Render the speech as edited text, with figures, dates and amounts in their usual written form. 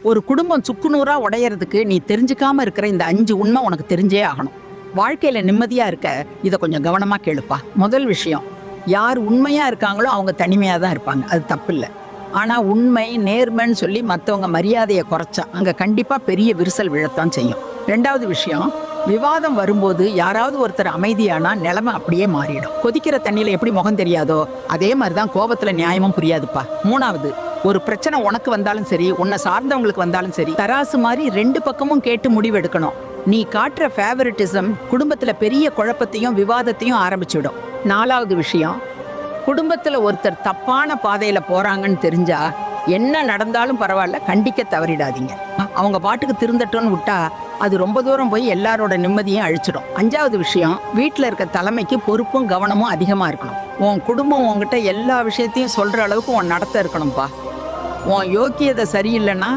ஒரு குடும்பம் சுக்குநூறா உடையறதுக்கு நீ தெரிஞ்சுக்காம இருக்கிற இந்த 5 உண்மை உனக்கு தெரிஞ்சே ஆகணும். வாழ்க்கையில நிம்மதியா இருக்க இதை கொஞ்சம் கவனமா கேளுப்பா. முதல் விஷயம், யார் உண்மையா இருக்காங்களோ அவங்க தனிமையா தான் இருப்பாங்க, அது தப்பு இல்லை. ஆனா உண்மை நேர்மைன்னு சொல்லி மற்றவங்க மரியாதையை குறைச்சா அங்க கண்டிப்பா பெரிய விரிசல் விழத்தான் செய்யும். 2வது விஷயம், விவாதம் வரும்போது யாராவது ஒருத்தர் அமைதியானா நிலைமை அப்படியே மாறிடும். கொதிக்கிற தண்ணியில எப்படி முகம் தெரியாதோ அதே மாதிரிதான் கோபத்துல நியாயமும் புரியாதுப்பா. 3வது, ஒரு பிரச்சனை உனக்கு வந்தாலும் சரி, உன்னை சார்ந்தவங்களுக்கு வந்தாலும் சரி, தராசு மாதிரி 2 பக்கமும் கேட்டு முடிவெடுக்கணும். நீ காட்டுற ஃபேவரட்டிசம் குடும்பத்துல பெரிய குழப்பத்தையும் விவாதத்தையும் ஆரம்பிச்சுடும். 4வது விஷயம், குடும்பத்துல ஒருத்தர் தப்பான பாதையில போறாங்கன்னு தெரிஞ்சா என்ன நடந்தாலும் பரவாயில்ல, கண்டிக்க தவறிடாதீங்க. அவங்க பாட்டுக்கு திருந்தட்டும்னு விட்டா அது ரொம்ப தூரம் போய் எல்லாரோட நிம்மதியும் அழிச்சிடும். 5வது விஷயம், வீட்டில் இருக்க தலைமைக்கு பொறுப்பும் கவனமும் அதிகமாக இருக்கணும். உன் குடும்பம் உன்கிட்ட எல்லா விஷயத்தையும் சொல்கிற அளவுக்கு உன் நடத்த இருக்கணும்ப்பா. உன் யோக்கியதை சரியில்லைன்னா